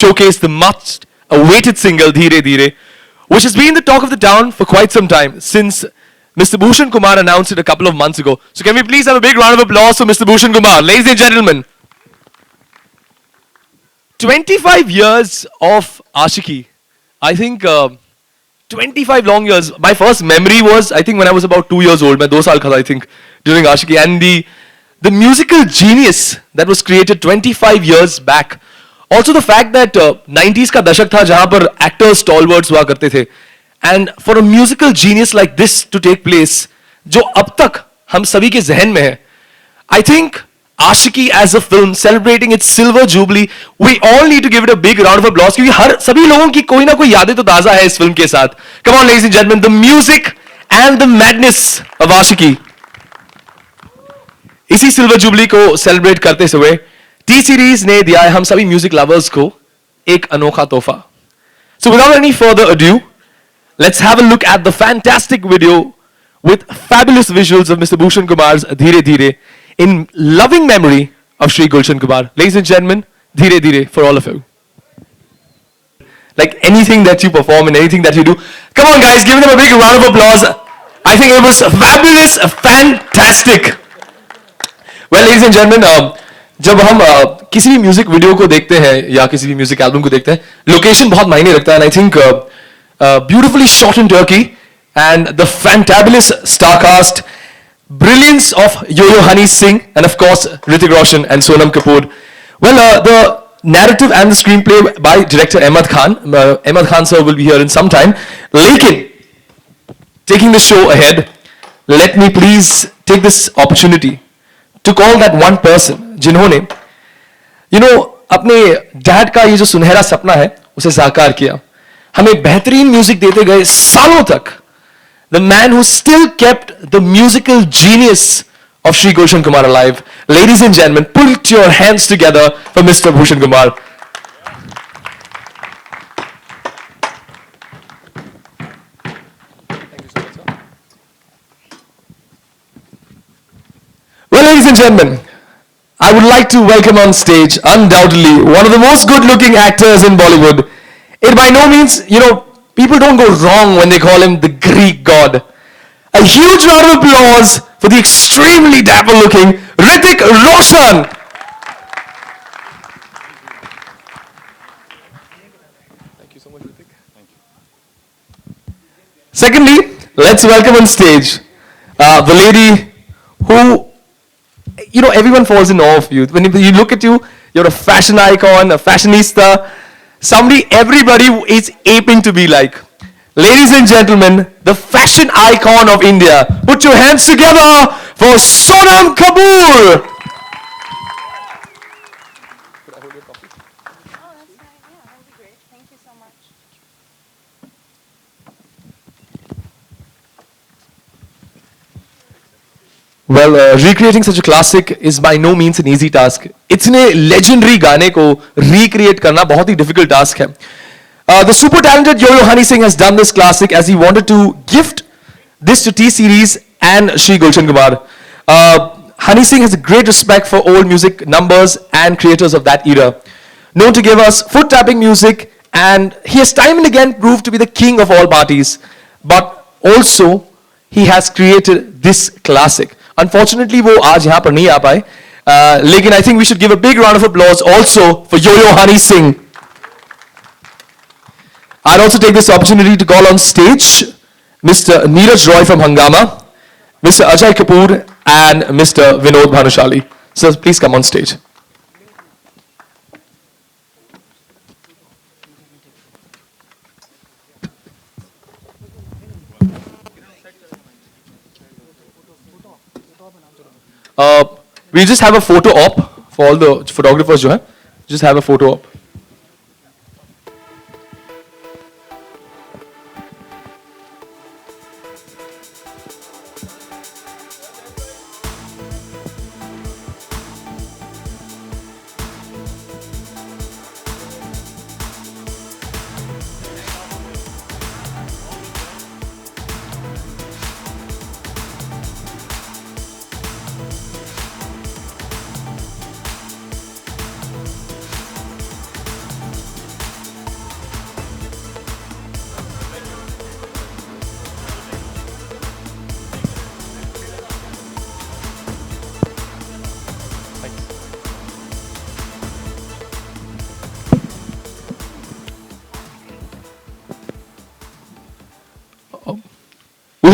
showcase the much awaited single Dheere Dheere, which has been the talk of the town for quite some time since Mr. Bhushan Kumar announced it a couple of months ago. So can we please have a big round of applause for Mr. Bhushan Kumar. Ladies and gentlemen, 25 years of Ashiki. I think 25 long years. My first memory was, I think when I was about 2 years old, मैं 2 साल का था, I think, during Ashiki. And the musical genius that was created 25 years back. Also the fact that 90s का दशक था जहां पर actors stalwarts हुआ करते थे. And for a musical genius like this to take place, जो अब तक हम सभी के जहन में है, I think Ashiki as a film celebrating its silver jubilee, we all need to give it a big round of applause क्योंकि हर सभी लोगों की कोई ना कोई यादें तो ताजा है इस फिल्म के साथ. Come on, ladies and gentlemen, the music and the madness of Ashiki. इसी सिल्वर जुबली को सेलिब्रेट करते हुए टी सीरीज ने दिया है हम सभी म्यूजिक लवर्स को एक अनोखा तोहफा. So without any further ado, let's have a look at the fantastic video with fabulous visuals of Mr. Bhushan Kumar's Dheere Dheere in loving memory of Shri Gulshan Kumar. Ladies and gentlemen, Dheere Dheere for all of you. Like anything that you perform and anything that you do, come on guys, give them a big round of applause. I think it was fabulous, fantastic. Well, ladies and gentlemen, जब हम किसी भी music video को देखते हैं या किसी भी म्यूजिक एल्बम को देखते हैं, लोकेशन बहुत मायने रखता है. And I think beautifully shot in Turkey and the fantabulous star cast, brilliance of Yo-Yo Honey Singh, and of course Hrithik Roshan and Sonam Kapoor. Well, the narrative and the screenplay by director Ahmed Khan. Ahmed Khan sir will be here in some time. Lekin, taking the show ahead, let me please take this opportunity to call that one person जिन्होंने अपने dad का ये जो सुनहरा सपना है उसे साकार किया, हमें बेहतरीन म्यूजिक देते गए सालों तक. The man who still kept the musical genius of Shri Gulshan Kumar alive. Ladies and gentlemen, put your hands together for Mr. Bhushan Kumar. Well, ladies and gentlemen, I would like to welcome on stage, undoubtedly, one of the most good-looking actors in Bollywood. It by no means, people don't go wrong when they call him the Greek god. A huge round of applause for the extremely dapper-looking Hrithik Roshan. Thank you so much, Hrithik. Thank you. Secondly, let's welcome on stage the lady who, everyone falls in awe of you. When you look at you, you're a fashion icon, a fashionista, somebody everybody is aping to be like. Ladies and gentlemen, the fashion icon of India. Put your hands together for Sonam Kapoor. Oh, that's fine. Yeah, that would be great. Thank you so much. Well, recreating such a classic is by no means an easy task. इतने legendary गाने को recreate करना बहुत ही difficult task है. The super talented Yo-Yo Honey Singh has done this classic as he wanted to gift this to T-Series and Shri Gulshan Kumar. Honey Singh has a great respect for old music numbers and creators of that era. Known to give us foot-tapping music, and he has time and again proved to be the king of all parties. But also, he has created this classic. Unfortunately, वो आज यहाँ पर नहीं आ पाए. लेकिन I think we should give a big round of applause also for Yo-Yo Honey Singh. I'd also take this opportunity to call on stage Mr. Neeraj Roy from Hangama, Mr. Ajay Kapoor, and Mr. Vinod Bhanushali. So please come on stage. We just have a photo op for all the photographers जो हैं. Just have a photo op.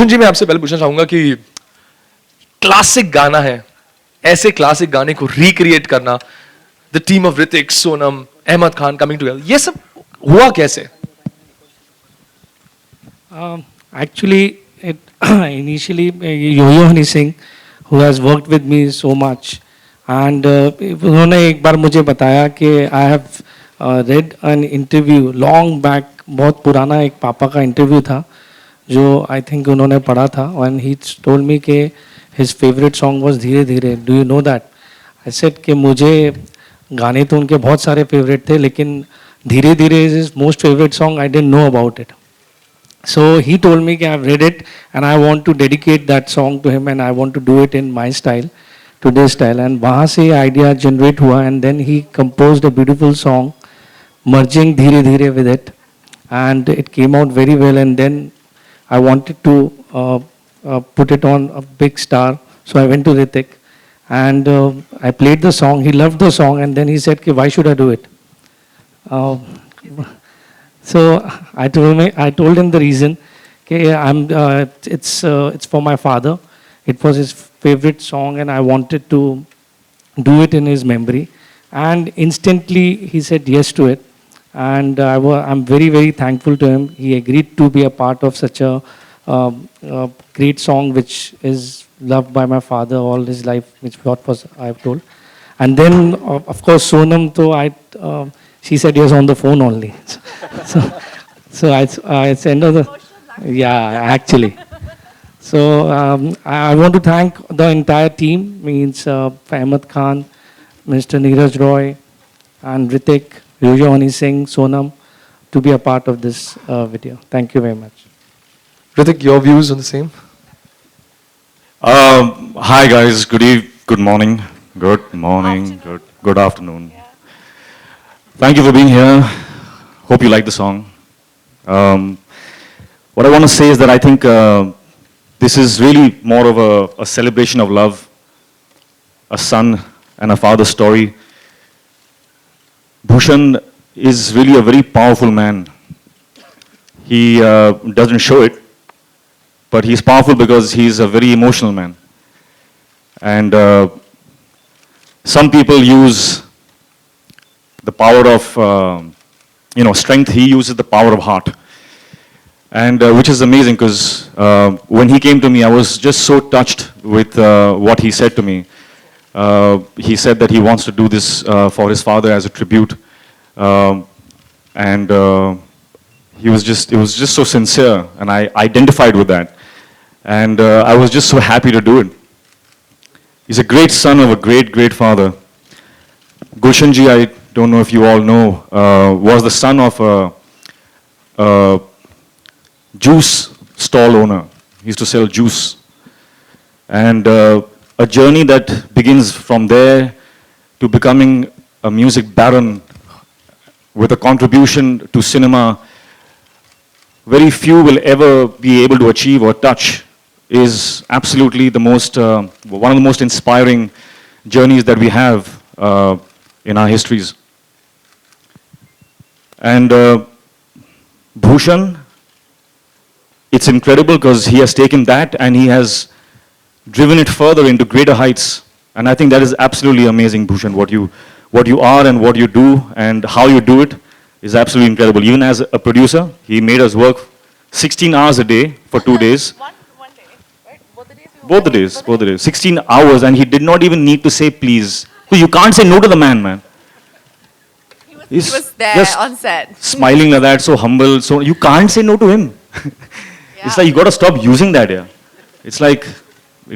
Bhushan ji मैं आपसे पहले पूछना चाहूंगा कि classic गाना है, ऐसे क्लासिक गाने को रिक्रिएट करना, the team of Hrithik, Sonam, Ahmed Khan coming together, ये सब हुआ कैसे? Actually, it initially Yo-Yo Honey Singh, who has worked with me so much, and उन्होंने एक बार मुझे बताया कि I have read an interview long back, बहुत पुराना एक पापा का इंटरव्यू था जो I think उन्होंने पढ़ा था, and he told me कि his favorite song was धीरे धीरे. Do you know that? I said कि मुझे गाने तो उनके बहुत सारे फेवरेट थे लेकिन धीरे धीरे is his most favorite song. I didn't know about it. So he told me that I've read it and I want to dedicate that song to him and I want to do it in my style, today's style. And वहाँ से idea generate हुआ and then he composed a beautiful song, merging धीरे धीरे with it, and it came out very well. And then I wanted to put it on a big star, so I went to Hrithik and I played the song. He loved the song and then he said, "Why should I do it?" So I told him the reason. Okay, it's for my father. It was his favorite song, and I wanted to do it in his memory. And instantly he said yes to it, and I'm very very thankful to him. He agreed to be a part of such a great song, which is loved by my father all his life, which what was I've told. And then of course Sonam, she said yes on the phone only. So it's another, yeah, actually. So I want to thank the entire team, means Ahmed Khan, Mr. Neeraj Roy, and Hrithik, Yo-Yo Honey Singh, Sonam, to be a part of this video. Thank you very much. Hrithik, your views on the same? Hi guys, good morning, good afternoon. Thank you for being here. Hope you like the song. What I want to say is that I think this is really more of a celebration of love, a son and a father story. Bhushan is really a very powerful man. He doesn't show it, but he's powerful because he's a very emotional man. And some people use the power of strength. He uses the power of heart, and which is amazing because when he came to me, I was just so touched with what he said to me. He said that he wants to do this for his father as a tribute, and it was just so sincere, and I identified with that, and I was just so happy to do it. He's a great son of a great father. Gulshan ji, I don't know if you all know, was the son of a juice stall owner. He used to sell juice. And a journey that begins from there to becoming a music baron with a contribution to cinema very few will ever be able to achieve or touch, is absolutely the most, one of the most inspiring journeys that we have in our histories. And Bhushan, it's incredible because he has taken that and he has driven it further into greater heights. And I think that is absolutely amazing, Bhushan. What you are and what you do and how you do it is absolutely incredible. Even as a producer, he made us work 16 hours a day for 2 days. One day, right? Both the days. 16 hours, and he did not even need to say please. So you can't say no to the man. He was there just on set. smiling like that, so humble. So you can't say no to him. It's like you got to stop using that. Yeah, it's like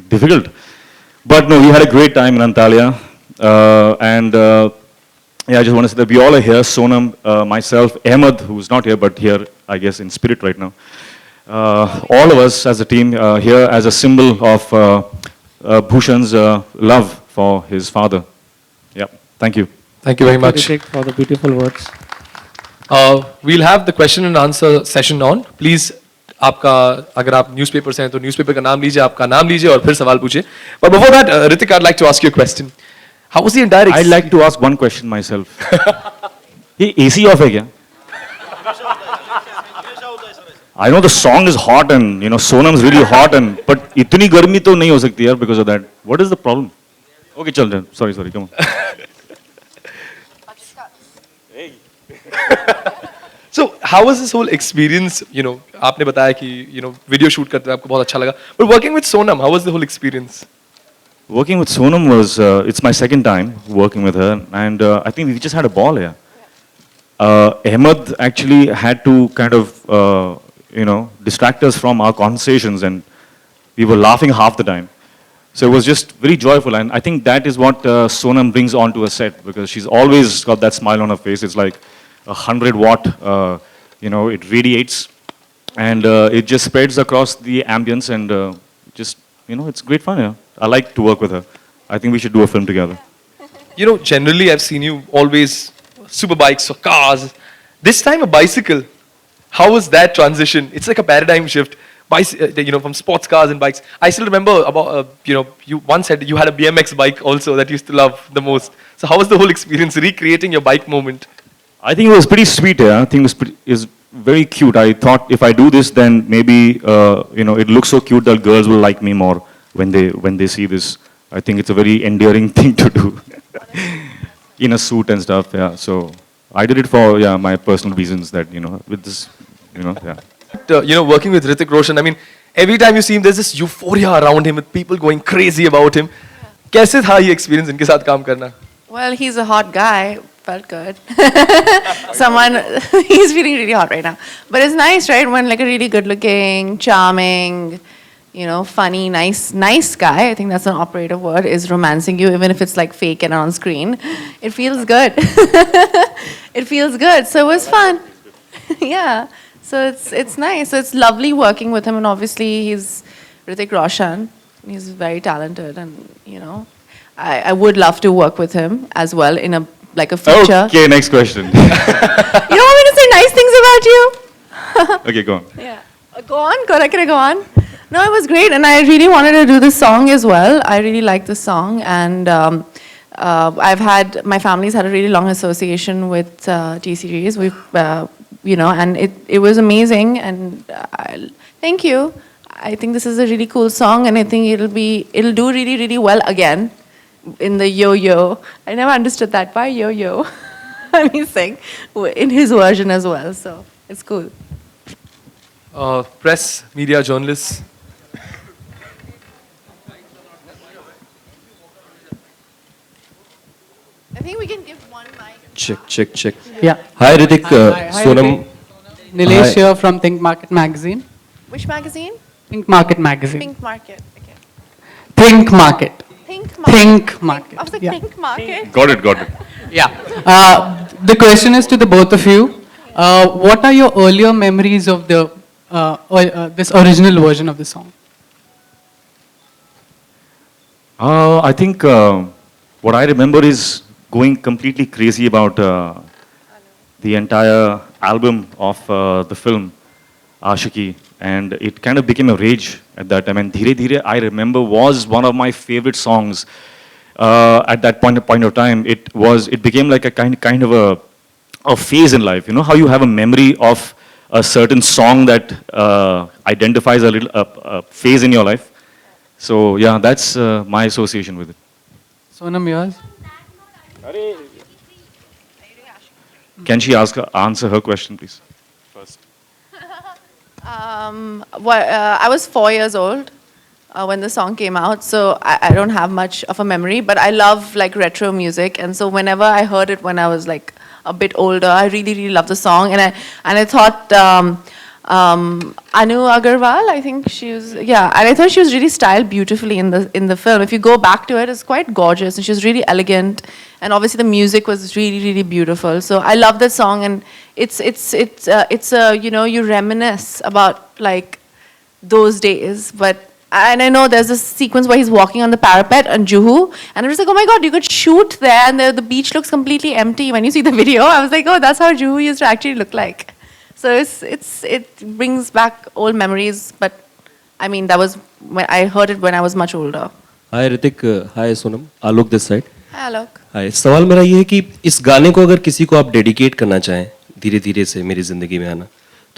difficult. But no, we had a great time in Antalya, and yeah, I just want to say that we all are here. Sonam, myself, Ahmed, who's not here but here, I guess, in spirit right now. All of us as a team here as a symbol of Bhushan's love for his father. Yeah, thank you. Thank you very Thank much. you, Hrithik, for the beautiful words. We'll have the question and answer session on. Please, आपका अगर आप newspaper से हैं तो newspaper का नाम लीजिए, आपका नाम लीजिए और फिर सवाल पूछिए. But before that, Hrithik, I'd like to ask you a question. How was the entire? I'd like to ask one question myself. ये AC off है क्या? I know the song is hot and you know Sonam's really hot and but इतनी गर्मी तो नहीं हो सकती यार because of that. What is the problem? Okay, चल चल. Sorry, come on. So how was this whole experience? You know, आपने बताया कि you know video shoot करते आपको बहुत अच्छा लगा. But working with Sonam, how was the whole experience? Working with Sonam was it's my second time working with her and I think we just had a ball here. Ahmed actually had to kind of you know distract us from our conversations and we were laughing half the time. So it was just very joyful and I think that is what Sonam brings onto a set because she's always got that smile on her face. It's like 100-watt, you know, it radiates and it just spreads across the ambience and just, you know, it's great fun. Yeah. I like to work with her. I think we should do a film together. You know, generally I've seen you always super bikes or cars. This time a bicycle. How was that transition? It's like a paradigm shift. You know, from sports cars and bikes. I still remember about, you know, you once said you had a BMX bike also that you used to love the most. So how was the whole experience recreating your bike moment? I think it was pretty sweet. Yeah, I think it was very cute. I thought if I do this, then maybe you know it looks so cute that girls will like me more when they see this. I think it's a very endearing thing to do in a suit and stuff. Yeah, so I did it for my personal reasons that you know with this, you know, yeah. You know, working with Hrithik Roshan, I mean, every time you see him, there's this euphoria around him with people going crazy about him. कैसे था ये experience इनके साथ काम करना? Well, he's a hot guy. Felt good. He's feeling really hot right now. But it's nice, right? When like a really good-looking, charming, you know, funny, nice guy, I think that's an operative word, is romancing you, even if it's like fake and on screen. It feels good. It feels good. So it was fun. Yeah. So it's nice. So it's lovely working with him, and obviously he's Hrithik Roshan. He's very talented, and you know, I would love to work with him as well in a future. Okay, next question. You don't want me to say nice things about you? Okay, go on. Yeah. Go on. Can I go on? No, it was great, and I really wanted to do this song as well. I really like this song, and my family's had a really long association with T-Series. We've you know, and it was amazing, and thank you. I think this is a really cool song, and I think it'll do really, really well again in the yo-yo. I never understood that. Why yo-yo? And he's saying in his version as well, so it's cool. Press, media, journalists. I think we can give one mic. Check. Yeah. Hi Hrithik, Hi, Sonam. Nilesh Hi. here from Think Market Magazine. Which magazine? Think Market Magazine. Pink Market. Okay. Think Market. Think Market. Think Market. I was like, Yeah. Pink Market? Got it. Yeah. The question is to the both of you. What are your earlier memories of the this original version of the song? I think what I remember is going completely crazy about the entire album of the film Aashiqui, and it kind of became a rage at that time. And Dheere Dheere, I remember, was one of my favorite songs at that point of time. It became like a kind of a phase in life. You know how you have a memory of a certain song that identifies a phase in your life. So yeah, that's my association with it. Sonam, yours? Can she answer her question, please? First. I was 4 years old when the song came out, so I don't have much of a memory, but I love like retro music, and so whenever I heard it when I was like a bit older, I really, really loved the song, and I thought Anu Agarwal, I think she was, yeah, and I thought she was really styled beautifully in the film. If you go back to it, it's quite gorgeous, and she was really elegant, and obviously the music was really, really beautiful. So I love that song, and it's you know, you reminisce about like those days, and I know there's a sequence where he's walking on the parapet on Juhu, and I was like, oh my God, you could shoot there, and the beach looks completely empty when you see the video. I was like, oh, that's how Juhu used to actually look like. So it brings back old memories, but I mean, that was when I heard it when I was much older. Hi Hrithik, hi Sonam. Alok this side. Hi, Alok. Hi. सवाल मेरा ये है कि इस गाने को अगर किसी को आप डेडिकेट करना चाहें धीरे धीरे से मेरी जिंदगी में आना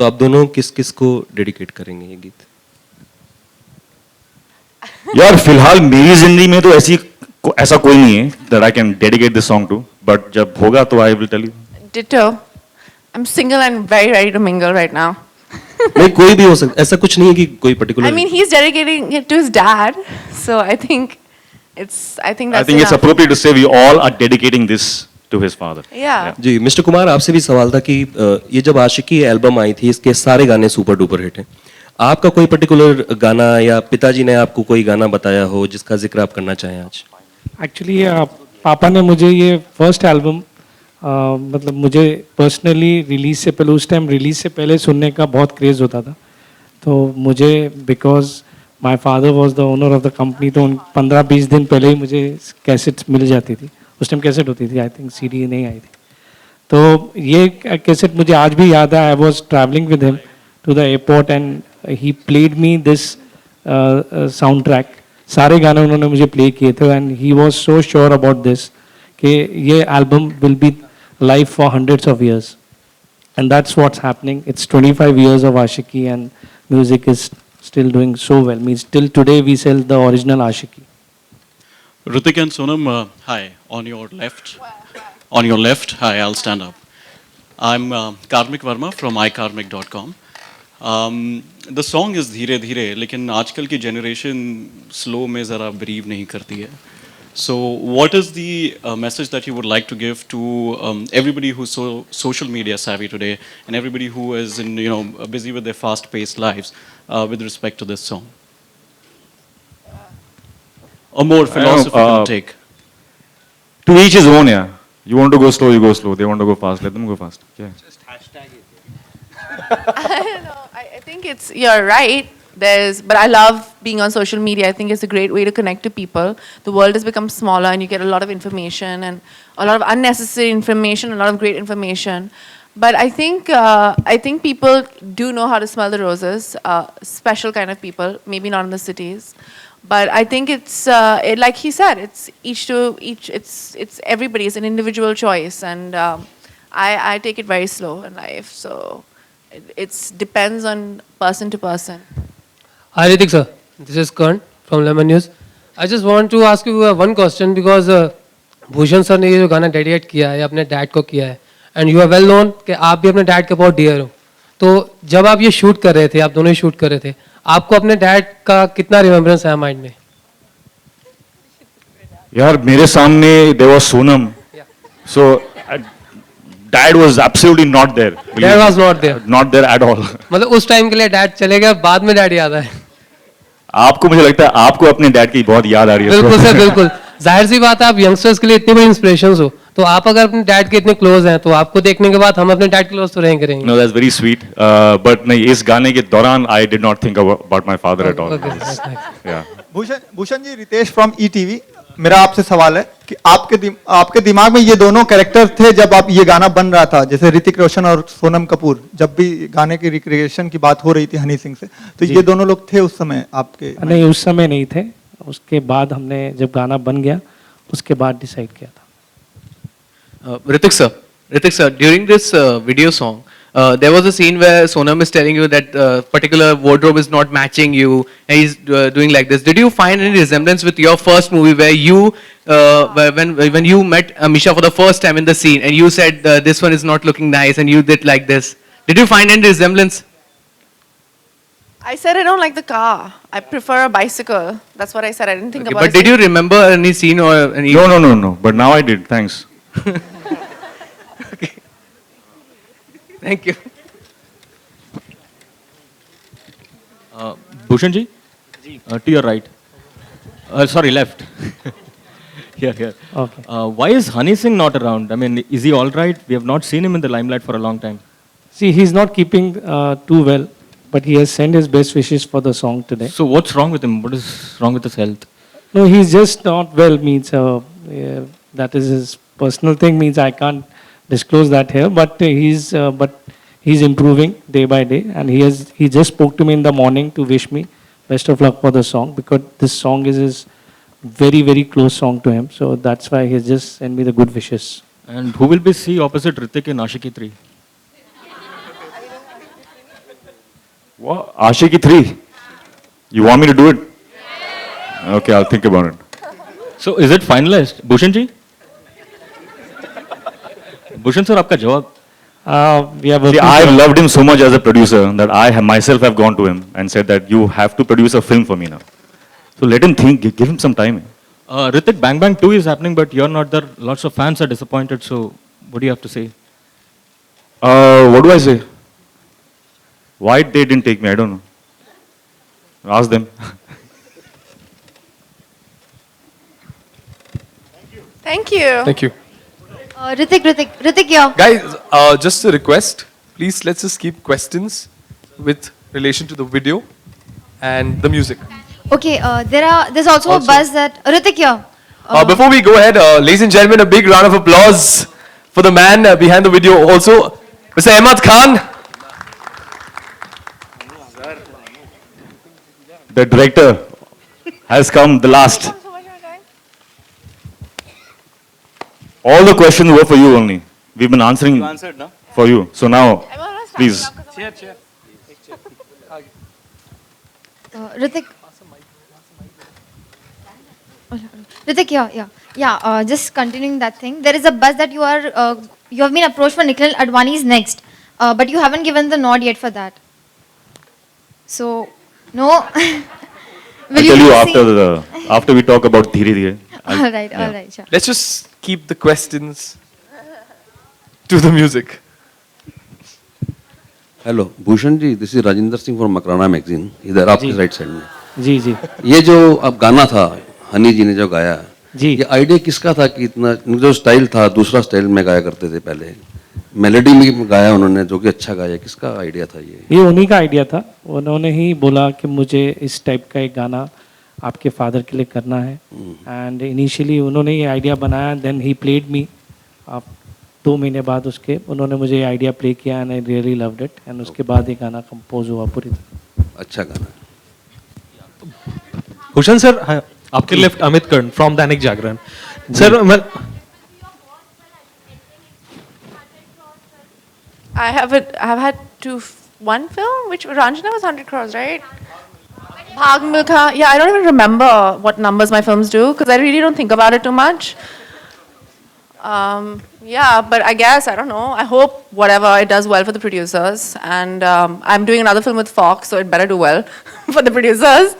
तो आप दोनों किस किस को डेडिकेट करेंगे ये गीत? यार फिलहाल मेरी जिंदगी में तो ऐसा कोई नहीं है that I can dedicate this song to, but जब होगा तो I will tell you. Ditto. I'm single and very ready to mingle right now. नहीं, कोई भी हो सकता, ऐसा कुछ नहीं है कि कोई I particular. mean, he's dedicating it to his dad, so I think I that's think it's enough. appropriate to say we all are dedicating this to his father. Yeah. जी मिस्टर कुमार, आपसे भी सवाल था कि ये जब आशिकी एल्बम आई थी, इसके सारे गाने सुपर डुपर हिट हैं. आपका कोई पर्टिकुलर गाना या पिताजी ने आपको कोई गाना बताया हो जिसका जिक्र आप करना चाहें आज? एक्चुअली पापा ने मुझे ये फर्स्ट एल्बम मतलब मुझे पर्सनली रिलीज से पहले, उस टाइम रिलीज से पहले सुनने का बहुत क्रेज़ होता था. तो मुझे because my father was the owner of the company, तो 15-20 दिन पहले ही मुझे कैसेट्स मिल जाती थी. उस टाइम कैसेट होती थी, आई थिंक सीडी नहीं आई थी. तो ये कैसेट मुझे आज भी याद है. I was travelling with him to the airport and he played me this soundtrack. सारे गाने उन्होंने मुझे प्ले किए थे and he was so sure about this कि ये album will be live for hundreds of years. And that's what's happening. It's 25 years of Ashiki and music is still doing so well. Means till today we sell the original Ashiki. Ritik and Sonam, hi. On your left. On your left, hi, I'll stand up. I'm Karmik Verma from ikarmik.com. The song is धीरे धीरे, लेकिन आजकल की generation slow में ज़रा believe नहीं करती है. So, what is the message that you would like to give to everybody who's so social media savvy today, and everybody who is busy with their fast-paced lives, with respect to this song? A more philosophical take. To each his own, yeah. You want to go slow, you go slow. They want to go fast, let them go fast. Yeah. I don't know. I think you're right. But I love being on social media. I think it's a great way to connect to people. The world has become smaller and you get a lot of information and a lot of unnecessary information, a lot of great information. But I think people do know how to smell the roses, special kind of people, maybe not in the cities. But I think like he said, it's each to each, it's everybody, it's an individual choice. And I take it very slow in life. So it depends on person to person. Hi Ritik sir, this is Karan from Lemon News. I just want to ask you one question because Bhushan sir ने ये जो गाना dedicate किया है अपने dad को किया है and you are well known कि आप भी अपने डैड के बहुत डियर हो. तो जब आप ये शूट कर रहे थे, आप दोनों ही शूट कर रहे थे, आपको अपने डैड का कितना रिमेम्बरेंस है माइंड में? यार मेरे सामने there was Sonam, so Dad was absolutely not there. Dad was not there. Not there at all. मतलब उस टाइम के लिए डैड चले गए, बाद में डैड याद आए. आपको मुझे लगता है आपको अपने डैड की बहुत याद आ रही है. बिल्कुल सर, बिल्कुल. जाहिर सी बात है, आप यंगस्टर्स के लिए इतनी बड़ी इंस्पिरेशन हो, तो आप अगर अपने डैड के इतने क्लोज हैं, तो आपको देखने के बाद हम अपने डैड क्लोज तो रहेंगे. No, that's very sweet. But नहीं, इस गाने के दौरान I did not think about my father at all. Yeah. Bhushan ji, Ritesh from ETV. मेरा आपसे सवाल है कि आपके दिमाग में ये दोनों कैरेक्टर थे जब आप ये गाना बन रहा था, जैसे ऋतिक रोशन और सोनम कपूर, जब भी गाने की रिक्रिएशन की बात हो रही थी हनी सिंह से, तो ये दोनों लोग थे उस समय आपके? नहीं, उस समय नहीं थे. उसके बाद हमने जब गाना बन गया उसके बाद डिसाइड किया था. Ritik sir, during this video song, there was a scene where Sonam is telling you that particular wardrobe is not matching you, and he's doing like this. Did you find any resemblance with your first movie where you, when you met Amisha for the first time in the scene, and you said this one is not looking nice, and you did like this? Did you find any resemblance? I said I don't like the car. I prefer a bicycle. That's what I said. I didn't think about it. But did you remember any scene or any? No. But now I did. Thanks. Okay. Thank you. Bhushan ji, to your right. Sorry, left. Here. Okay. Why is Honey Singh not around? I mean, is he all right? We have not seen him in the limelight for a long time. See, he's not keeping too well, but he has sent his best wishes for the song today. So what's wrong with him? What is wrong with his health? No, he's just not well. Means that is his personal thing. Means I can't disclose that here. But he's improving day by day, and he just spoke to me in the morning to wish me best of luck for the song, because this song is his very, very close song to him. So that's why he just sent me the good wishes. And who will be see opposite Ritik in Ashiki 3? What? Ashiki 3. You want me to do it? Okay, I'll think about it. So is it finalized? Bhushan ji? Bhushan sir, आपका जवाब? We are See, working. I loved him so much as a producer that myself have gone to him and said that you have to produce a film for me now. So let him think, give him some time. Ritik, Bang Bang 2 is happening, but you're not there. Lots of fans are disappointed. So what do you have to say? What do I say? Why they didn't take me? I don't know. Ask them. Thank you. Thank you. Ritik, yeah. Guys, just a request. Please, let's just keep questions with relation to the video and the music. Okay, there's also a buzz that Ritik, yeah. Before we go ahead, ladies and gentlemen, a big round of applause for the man behind the video also, Mr. Ahmad Khan. The director has come the last. All the questions were for you only. We've been answering for you. So now, please. Ritik, yeah. Just continuing that thing. There is a buzz that you have been approached for Nikhil Advani's next, but you haven't given the nod yet for that. So, no. Will I'll tell you see- after we talk about Dhiri Dhire. All right, sure. Let's just keep the questions to the music. Hello Bhushan ji, this is Rajendra Singh from Makrana magazine, इधर आपके right side में। जी जी। ये जो अब गाना था हनी जी ने जो गाया जी, ये आइडिया किसका था कि इतना जो स्टाइल था दूसरा स्टाइल में गाया करते थे पहले, मेलोडी में गाया उन्होंने जो कि अच्छा गाया, किसका आइडिया था ये उन्हीं का आइडिया था। उन्होंने ही बोला कि मुझे इस टाइप का एक गाना आपके फादर के लिए करना है, एंड इनिशियली उन्होंने ये आइडिया बनाया, देन ही प्लेड मी। आप 2 महीने बाद उसके उन्होंने मुझे ये आइडिया प्ले किया and I really loved it, and उसके बाद ये गाना कंपोज हुआ पूरी तरह। अच्छा गाना। भूषण सर, आपके left Amit Karn from Dainik Jagran. Sir I have had one film, which Ranjana was 100 crores, right? Bhag Milkha. Yeah, I don't even remember what numbers my films do because I really don't think about it too much. Yeah, but I guess, I don't know. I hope whatever, it does well for the producers. And I'm doing another film with Fox, so it better do well for the producers.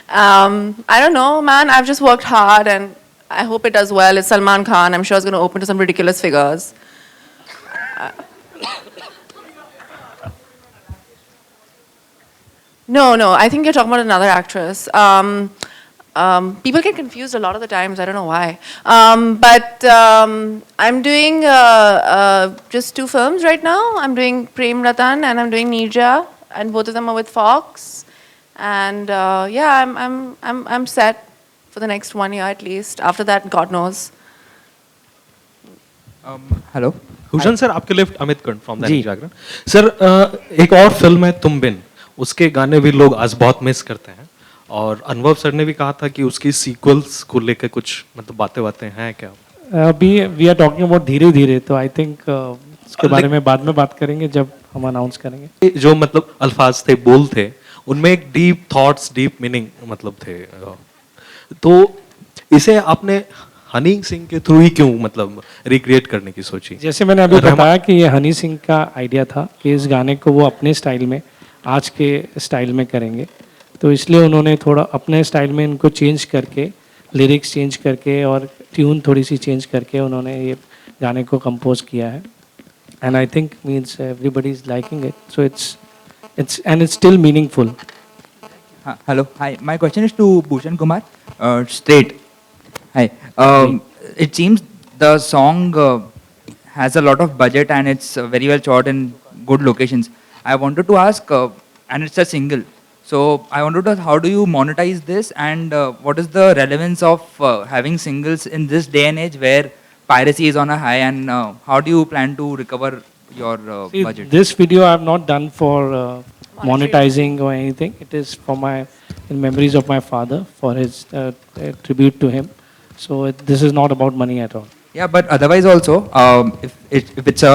I don't know, man. I've just worked hard and I hope it does well. It's Salman Khan. I'm sure it's going to open to some ridiculous figures. No, I think you're talking about another actress. People get confused a lot of the times. I don't know why. But I'm doing just 2 films right now. I'm doing Prem Ratan and I'm doing Neerja, and both of them are with Fox. And yeah, I'm set for the next 1 year at least. After that, God knows. Hello Bhushan sir, आपके left Amit Karn from Dainik Jagran. Sir, एक और film है तुम बिन, उसके गाने भी लोग आज बहुत मिस करते हैं, और अनुभव सर ने भी कहा था कि उसकी सीक्वल्स को लेकर कुछ मतलब बातें हैं क्या? अभी वी आर टॉकिंग अबाउट धीरे धीरे, तो आई थिंक उसके बारे में बाद में बात करेंगे जब हम अनाउंस करेंगे। जो मतलब अल्फाज थे, बोल थे, उनमें एक डीप थॉट्स, डीप मीनिंग मतलब थे, तो इसे आपने हनी सिंह के थ्रू ही क्यों मतलब रिक्रिएट करने की सोची? जैसे मैंने अभी बताया कि ये हनी सिंह का आइडिया था कि इस गाने को वो अपने स्टाइल में, आज के स्टाइल में करेंगे, तो इसलिए उन्होंने थोड़ा अपने स्टाइल में इनको चेंज करके, लिरिक्स चेंज करके और ट्यून थोड़ी सी चेंज करके उन्होंने ये गाने को कंपोज किया है, and I think means everybody is liking it, so it's and it's still meaningful. Hello, hi. My question is to Bhushan Kumar. Straight. Hi. It seems the song has a lot of budget and it's very well shot in good locations. I wanted to ask, and it's a single. So I wanted to ask, how do you monetize this, and what is the relevance of having singles in this day and age where piracy is on a high, and how do you plan to recover your budget? This video I have not done for monetizing or anything. It is for in memories of my father, for his tribute to him. So this is not about money at all. Yeah, but otherwise also, if it's a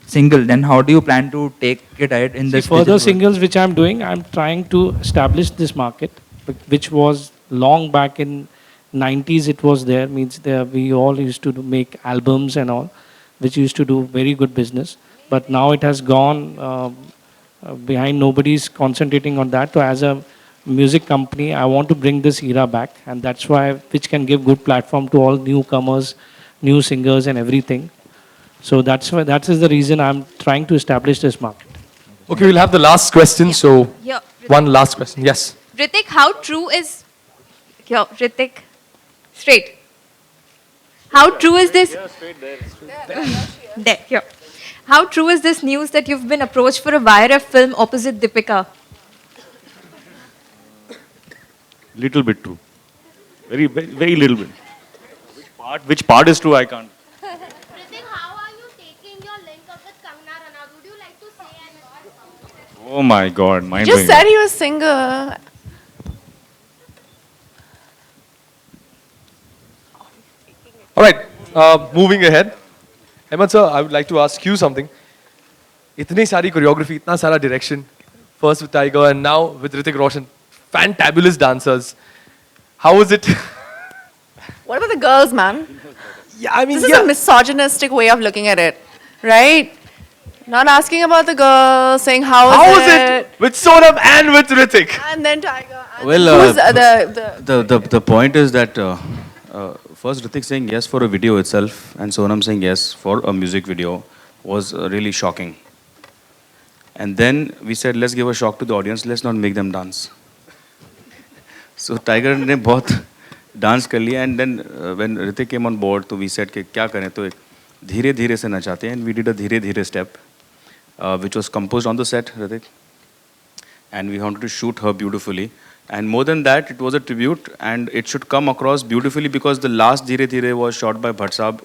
single, then how do you plan to take it ahead in this Further digital world? singles which I'm doing, I'm trying to establish this market, which was long back in 90s. It was there, means there we all used to make albums and all, which used to do very good business. But now it has gone behind. Nobody's concentrating on that. So as a music company, I want to bring this era back, and that's why, which can give good platform to all newcomers, new singers and everything. So that's why, that is the reason I'm trying to establish this market. Okay, we'll have the last question. So, Yeah. one last question. Yes. Ritik, how true is... Here, Ritik. Straight. How true is this... There, here. How true is this news that you've been approached for a YRF film opposite Deepika? Little bit true. Very, very, very little bit. Which part is true, I can't. Oh my God, mind Just blowing. said he was single. All right, moving ahead. Hemant sir, I would like to ask you something. इतनी सारी choreography, इतना सारा direction. First with Tiger and now with Hrithik Roshan. Fantabulous dancers. How was it? What about the girls, man? Yeah, I mean, this is a misogynistic way of looking at it, right? Not asking about the girls, saying how was it with Sonam and with Hrithik? And then Tiger. And Well, who's the point is that first Hrithik saying yes for a video itself and Sonam saying yes for a music video was really shocking. And then we said, let's give a shock to the audience, let's not make them dance. So Tiger ने बहुत dance कर लिया, and then when Hrithik came on board, तो we said कि क्या करें, तो एक धीरे धीरे से नचाते हैं, and we did a धीरे धीरे step, which was composed on the set, Hrithik, and we wanted to shoot her beautifully. And more than that, it was a tribute, and it should come across beautifully because the last Dheere Dheere was shot by Bhatt Saab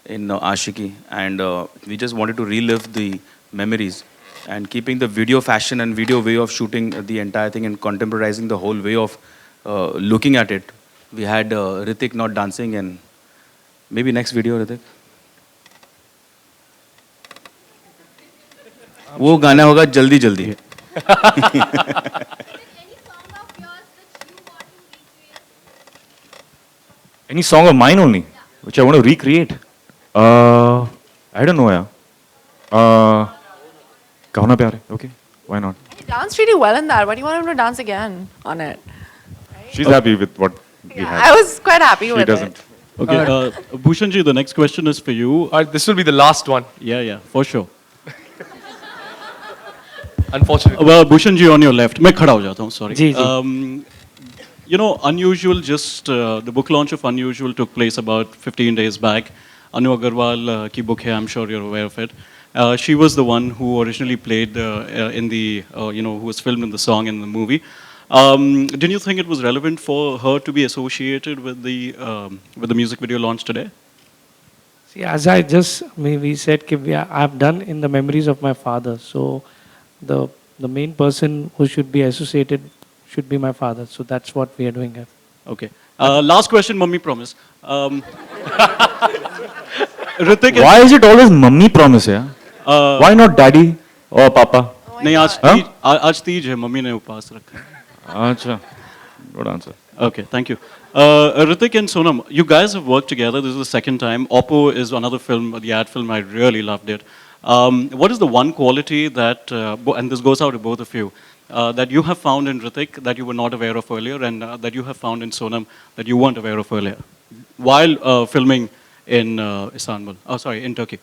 in Ashiki, and we just wanted to relive the memories and keeping the video fashion and video way of shooting the entire thing and contemporizing the whole way of looking at it. We had Hrithik not dancing, and maybe next video, Hrithik. वो गाना होगा जल्दी जल्दी. Any song of mine only, which I want to recreate? I don't know, yeah. Kahuna Pyare, okay, why not? He danced really well in that. Why do you want him to dance again on it? She's happy with what we have. I was quite happy She with doesn't. it. Okay, Bhushanji, the next question is for you. This will be the last one. Yeah, for sure. Unfortunately. Well, Bhushanji on your left. मैं खड़ा हो जाता हूँ, sorry. Ji, ji. You know, Unusual, just the book launch of Unusual took place about 15 days back. Anu Agarwal ki book hai, I'm sure you're aware of it. She was the one who originally played in the, who was filmed in the song in the movie. Didn't you think it was relevant for her to be associated with the music video launch today? See, as I just maybe said, I've done in the memories of my father. So the main person who should be associated should be my father. So that's what we are doing here. Okay. Last question, Mummy promise. Hrithik, Why is it always mummy promise, yeah? Why not daddy or papa? नहीं आज तीज है, mummy ने उपवास रखा है. Acha, good answer. Okay, thank you. Hrithik and Sonam, you guys have worked together. This is the second time. Oppo is another film, the ad film. I really loved it. What is the one quality that, and this goes out to both of you, that you have found in Hrithik that you were not aware of earlier, and that you have found in Sonam that you weren't aware of earlier, while filming in Istanbul? Oh, sorry, in Turkey.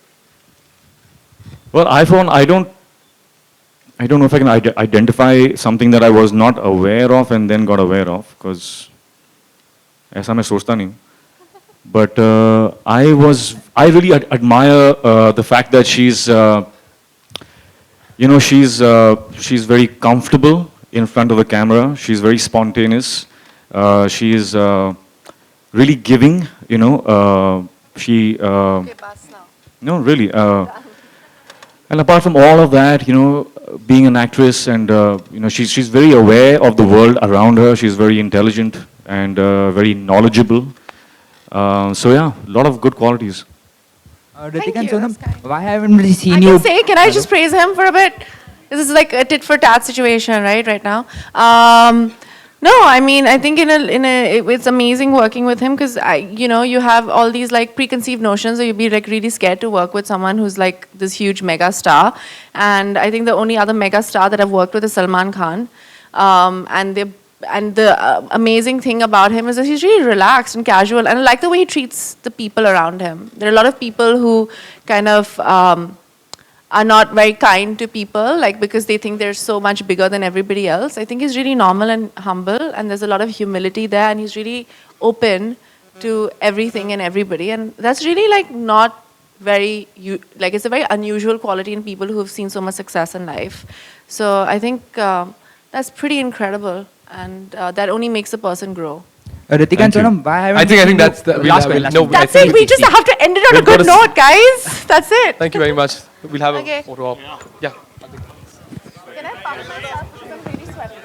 Well, I don't know if I can identify something that I was not aware of and then got aware of, because ऐसा मैं सोचता नहीं. But I really admire the fact that she's very comfortable in front of the camera. She's very spontaneous. She's really giving, no, really. And apart from all of that, being an actress and, she's very aware of the world around her. She's very intelligent and very knowledgeable. So yeah, a lot of good qualities. Ritik and you, Sonam, that's kind. why haven't we seen I you? can say, can I just praise him for a bit? This is like a tit for tat situation, right now. No, I mean, I think it's amazing working with him because you have all these like preconceived notions, so you'd be like really scared to work with someone who's like this huge mega star. And I think the only other mega star that I've worked with is Salman Khan. And the amazing thing about him is that he's really relaxed and casual, and I like the way he treats the people around him. There are a lot of people who kind of are not very kind to people, like because they think they're so much bigger than everybody else. I think he's really normal and humble, and there's a lot of humility there, and he's really open to everything and everybody, and that's really like not very like it's a very unusual quality in people who have seen so much success in life. So I think that's pretty incredible, and that only makes a person grow. Ritik and Sonam, why haven't I think we that's seen the you? Last question. no. That's it. We just have to end it on a We've got good a note, guys. That's it. Thank you very much. We'll have Okay. a photo op. Yeah. Can I pump myself because I'm really sweating?